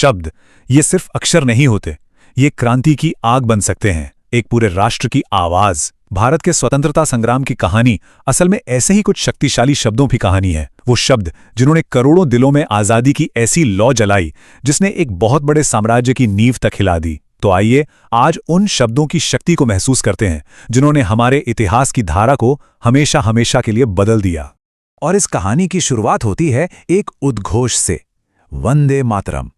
शब्द, ये सिर्फ अक्षर नहीं होते, ये क्रांति की आग बन सकते हैं, एक पूरे राष्ट्र की आवाज। भारत के स्वतंत्रता संग्राम की कहानी असल में ऐसे ही कुछ शक्तिशाली शब्दों की कहानी है। वो शब्द जिन्होंने करोड़ों दिलों में आजादी की ऐसी लौ जलाई जिसने एक बहुत बड़े साम्राज्य की नींव तक हिला दी। तो आइए आज उन शब्दों की शक्ति को महसूस करते हैं जिन्होंने हमारे इतिहास की धारा को हमेशा हमेशा के लिए बदल दिया। और इस कहानी की शुरुआत होती है एक उद्घोष से, वंदे मातरम।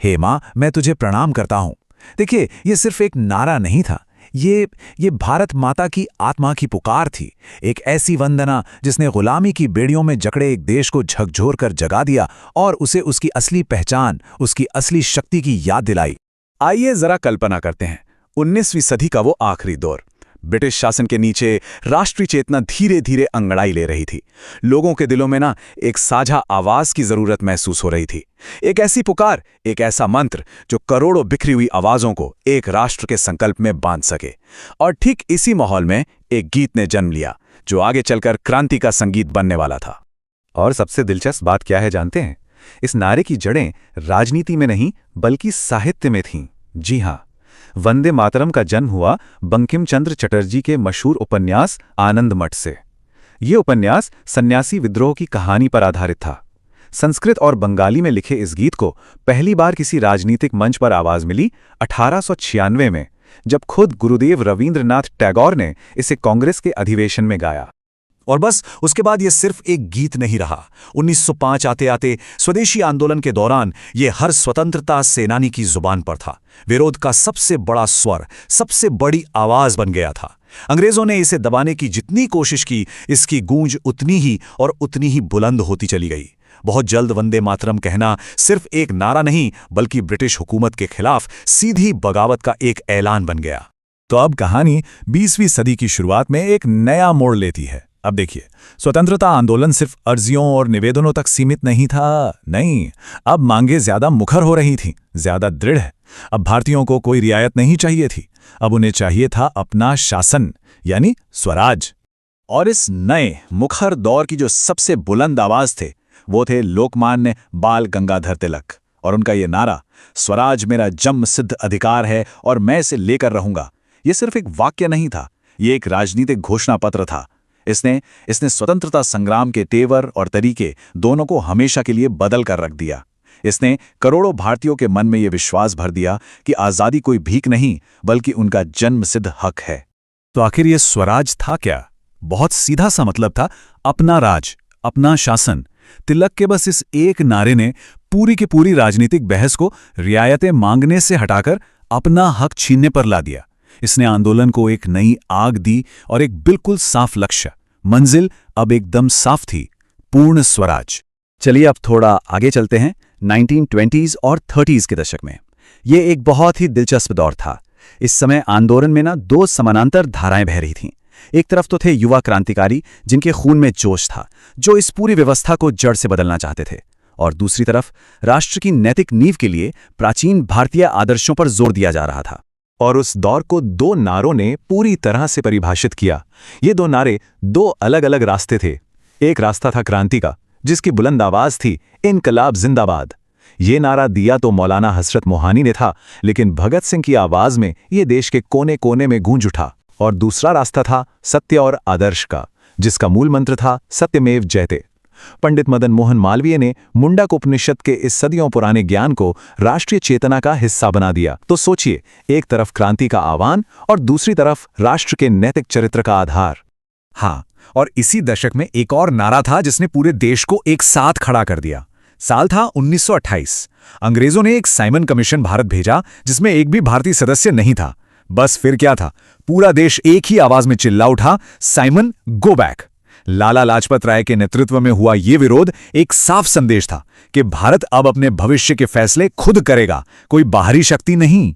हे मां, मैं तुझे प्रणाम करता हूं। देखिए, ये सिर्फ एक नारा नहीं था, ये भारत माता की आत्मा की पुकार थी। एक ऐसी वंदना जिसने गुलामी की बेड़ियों में जकड़े एक देश को झकझोर कर जगा दिया और उसे उसकी असली पहचान, उसकी असली शक्ति की याद दिलाई। आइए जरा कल्पना करते हैं 19वीं सदी का वो आखिरी दौर। ब्रिटिश शासन के नीचे राष्ट्रीय चेतना धीरे धीरे अंगड़ाई ले रही थी। लोगों के दिलों में एक साझा आवाज की जरूरत महसूस हो रही थी। एक ऐसी पुकार, एक ऐसा मंत्र जो करोड़ों बिखरी हुई आवाजों को एक राष्ट्र के संकल्प में बांध सके। और ठीक इसी माहौल में एक गीत ने जन्म लिया जो आगे चलकर क्रांति का संगीत बनने वाला था। और सबसे दिलचस्प बात क्या है जानते हैं? इस नारे की जड़ें राजनीति में नहीं बल्कि साहित्य में थीं। जी हां, वंदे मातरम का जन्म हुआ बंकिम चंद्र चटर्जी के मशहूर उपन्यास आनंद मठ से। ये उपन्यास सन्यासी विद्रोह की कहानी पर आधारित था। संस्कृत और बंगाली में लिखे इस गीत को पहली बार किसी राजनीतिक मंच पर आवाज मिली 1896 में, जब खुद गुरुदेव रवींद्रनाथ टैगोर ने इसे कांग्रेस के अधिवेशन में गाया। और बस उसके बाद ये सिर्फ एक गीत नहीं रहा। 1905 आते आते स्वदेशी आंदोलन के दौरान ये हर स्वतंत्रता सेनानी की जुबान पर था। विरोध का सबसे बड़ा स्वर, सबसे बड़ी आवाज बन गया था। अंग्रेजों ने इसे दबाने की जितनी कोशिश की, इसकी गूंज उतनी ही और उतनी ही बुलंद होती चली गई। बहुत जल्द वंदे मातरम कहना सिर्फ एक नारा नहीं बल्कि ब्रिटिश हुकूमत के खिलाफ सीधी बगावत का एक ऐलान बन गया। तो अब कहानी 20वीं सदी की शुरुआत में एक नया मोड़ लेती है। अब देखिए, स्वतंत्रता आंदोलन सिर्फ अर्जियों और निवेदनों तक सीमित नहीं था। नहीं, अब मांगे ज्यादा मुखर हो रही थीं, ज्यादा दृढ़। अब भारतीयों को कोई रियायत नहीं चाहिए थी, अब उन्हें चाहिए था अपना शासन, यानी स्वराज। और इस नए मुखर दौर की जो सबसे बुलंद आवाज थे वो थे लोकमान्य बाल गंगाधर तिलक। और उनका ये नारा, स्वराज मेरा जन्म सिद्ध अधिकार है और मैं इसे लेकर रहूंगा, ये सिर्फ एक वाक्य नहीं था, ये एक राजनीतिक घोषणा पत्र था। इसने स्वतंत्रता संग्राम के तेवर और तरीके दोनों को हमेशा के लिए बदल कर रख दिया। इसने करोड़ों भारतीयों के मन में यह विश्वास भर दिया कि आजादी कोई भीख नहीं बल्कि उनका जन्मसिद्ध हक है। तो आखिर ये स्वराज था क्या? बहुत सीधा सा मतलब था अपना राज, अपना शासन। तिलक के बस इस एक नारे ने पूरी की पूरी राजनीतिक बहस को रियायतें मांगने से हटाकर अपना हक छीनने पर ला दिया। इसने आंदोलन को एक नई आग दी और एक बिल्कुल साफ लक्ष्य, मंजिल अब एकदम साफ थी, पूर्ण स्वराज। चलिए अब थोड़ा आगे चलते हैं 1920s और 30s के दशक में। ये एक बहुत ही दिलचस्प दौर था। इस समय आंदोलन में दो समानांतर धाराएं बह रही थीं। एक तरफ तो थे युवा क्रांतिकारी जिनके खून में जोश था, जो इस पूरी व्यवस्था को जड़ से बदलना चाहते थे, और दूसरी तरफ राष्ट्र की नैतिक नींव के लिए प्राचीन भारतीय आदर्शों पर जोर दिया जा रहा था। और उस दौर को दो नारों ने पूरी तरह से परिभाषित किया। ये दो नारे दो अलग अलग रास्ते थे। एक रास्ता था क्रांति का, जिसकी बुलंद आवाज थी इनकलाब जिंदाबाद। ये नारा दिया तो मौलाना हसरत मोहानी ने था, लेकिन भगत सिंह की आवाज में ये देश के कोने कोने में गूंज उठा। और दूसरा रास्ता था सत्य और आदर्श का, जिसका मूल मंत्र था सत्यमेव जयते। पंडित मदन मोहन मालवीय ने मुंडक उपनिषद के इस सदियों पुराने ज्ञान को राष्ट्रीय चेतना का हिस्सा बना दिया। तो सोचिए, एक तरफ क्रांति का आह्वान और दूसरी तरफ राष्ट्र के नैतिक चरित्र का आधार। हाँ, और इसी दशक में एक और नारा था जिसने पूरे देश को एक साथ खड़ा कर दिया। साल था 1928। अंग्रेजों ने एक साइमन कमीशन भारत भेजा जिसमें एक भी भारतीय सदस्य नहीं था। बस फिर क्या था, पूरा देश एक ही आवाज में चिल्ला उठा, Simon go back. Lala Lajpat Rai के नेतृत्व में हुआ ये विरोध एक साफ संदेश था कि भारत अब अपने भविष्य के फैसले खुद करेगा, कोई बाहरी शक्ति नहीं।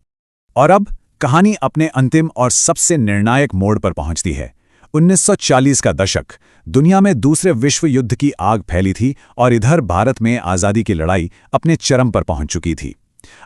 और अब कहानी अपने अंतिम और सबसे निर्णायक मोड़ पर पहुंचती है। 1940 का दशक, दुनिया में दूसरे विश्व युद्ध की आग फैली थी और इधर भारत में आजादी की लड़ाई अपने चरम पर पहुंच चुकी थी।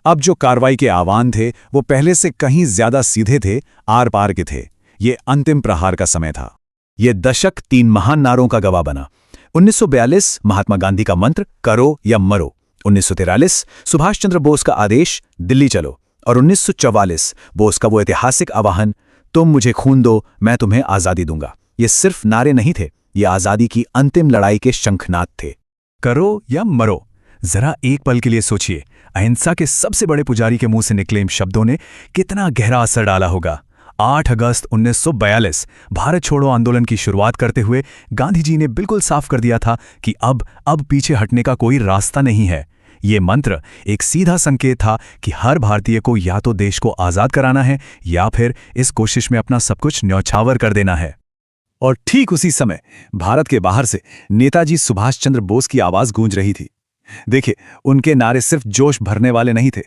अब जो कार्रवाई के आह्वान थे वो पहले से कहीं ज्यादा सीधे थे, आर पार के थे। ये अंतिम प्रहार का समय था। ये दशक 3 महान नारों का गवाह बना। 1942 महात्मा गांधी का मंत्र, करो या मरो। 1943 सुभाष चंद्र बोस का आदेश दिल्ली चलो और 1944 बोस का वो ऐतिहासिक आह्वान तुम मुझे खून दो मैं तुम्हें आज़ादी दूंगा। ये सिर्फ नारे नहीं थे, ये आज़ादी की अंतिम लड़ाई के शंखनाद थे। करो या मरो, जरा एक पल के लिए सोचिए, अहिंसा के सबसे बड़े पुजारी के मुंह से निकले इन शब्दों ने कितना गहरा असर डाला होगा। 8 अगस्त 1942 भारत छोड़ो आंदोलन की शुरुआत करते हुए गांधी जी ने बिल्कुल साफ कर दिया था कि अब पीछे हटने का कोई रास्ता नहीं है। ये मंत्र एक सीधा संकेत था कि हर भारतीय को या तो देश को आज़ाद कराना है या फिर इस कोशिश में अपना सब कुछ न्यौछावर कर देना है। और ठीक उसी समय भारत के बाहर से नेताजी सुभाष चंद्र बोस की आवाज गूंज रही थी। देखिए, उनके नारे सिर्फ जोश भरने वाले नहीं थे,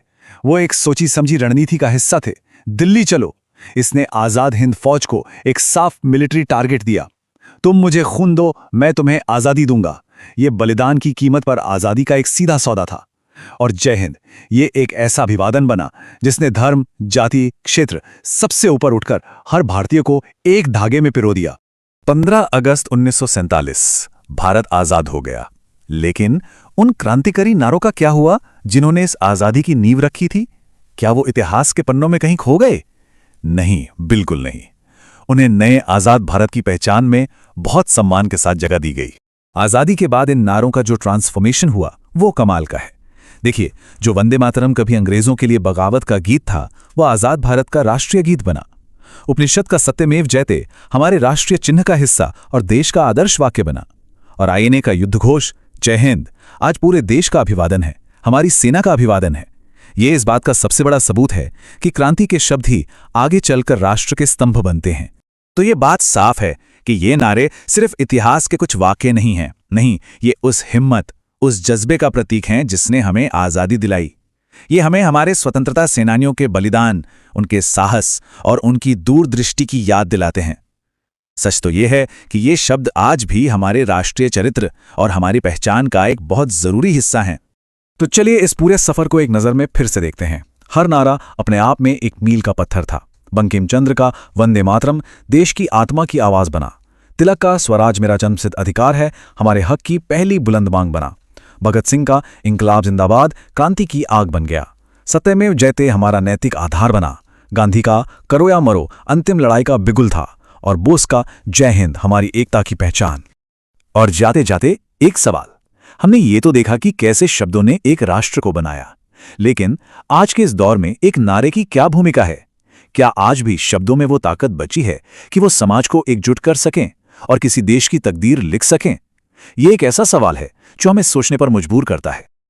वो एक सोची समझी रणनीति का हिस्सा थे। दिल्ली चलो इसने आजाद हिंद फौज को एक साफ मिलिट्री टारगेट दिया। तुम मुझे खून दो मैं तुम्हें आजादी दूंगा, ये बलिदान की कीमत पर आजादी का एक सीधा सौदा था। और जय हिंद ये एक ऐसा अभिवादन बना जिसने धर्म, जाति, क्षेत्र सबसे ऊपर उठकर हर भारतीय को एक धागे में पिरो दिया। 15 अगस्त 1947 भारत आजाद हो गया, लेकिन उन क्रांतिकारी नारों का क्या हुआ जिन्होंने इस आजादी की नींव रखी थी? क्या वो इतिहास के पन्नों में कहीं खो गए? नहीं, बिल्कुल नहीं। उन्हें नए आजाद भारत की पहचान में बहुत सम्मान के साथ जगह दी गई। आजादी के बाद इन नारों का जो ट्रांसफॉर्मेशन हुआ वो कमाल का है। देखिए, जो वंदे मातरम कभी अंग्रेजों के लिए बगावत का गीत था, वह आजाद भारत का राष्ट्रीय गीत बना। उपनिषद का सत्यमेव जयते हमारे राष्ट्रीय चिन्ह का हिस्सा और देश का आदर्श वाक्य बना। और आईएनए का युद्धघोष जय हिंद आज पूरे देश का अभिवादन है, हमारी सेना का अभिवादन है। ये इस बात का सबसे बड़ा सबूत है कि क्रांति के शब्द ही आगे चलकर राष्ट्र के स्तंभ बनते हैं। तो ये बात साफ है कि ये नारे सिर्फ इतिहास के कुछ वाक्य नहीं हैं, नहीं, ये उस हिम्मत, उस जज्बे का प्रतीक हैं जिसने हमें आज़ादी दिलाई। ये हमें हमारे स्वतंत्रता सेनानियों के बलिदान, उनके साहस और उनकी दूरदृष्टि की याद दिलाते हैं। सच तो ये है कि ये शब्द आज भी हमारे राष्ट्रीय चरित्र और हमारी पहचान का एक बहुत जरूरी हिस्सा हैं। तो चलिए इस पूरे सफर को एक नज़र में फिर से देखते हैं। हर नारा अपने आप में एक मील का पत्थर था। बंकिम चंद्र का वंदे मातरम देश की आत्मा की आवाज बना। तिलक का स्वराज मेरा जन्मसिद्ध अधिकार है हमारे हक की पहली बुलंद मांग बना। भगत सिंह का इंकलाब जिंदाबाद क्रांति की आग बन गया। सत्यमेव जयते हमारा नैतिक आधार बना। गांधी का करो या मरो अंतिम लड़ाई का बिगुल था और बोस का जय हिंद हमारी एकता की पहचान। और जाते जाते एक सवाल, हमने ये तो देखा कि कैसे शब्दों ने एक राष्ट्र को बनाया, लेकिन आज के इस दौर में एक नारे की क्या भूमिका है? क्या आज भी शब्दों में वो ताकत बची है कि वो समाज को एकजुट कर सकें और किसी देश की तकदीर लिख सकें? ये एक ऐसा सवाल है जो हमें सोचने पर मजबूर करता है।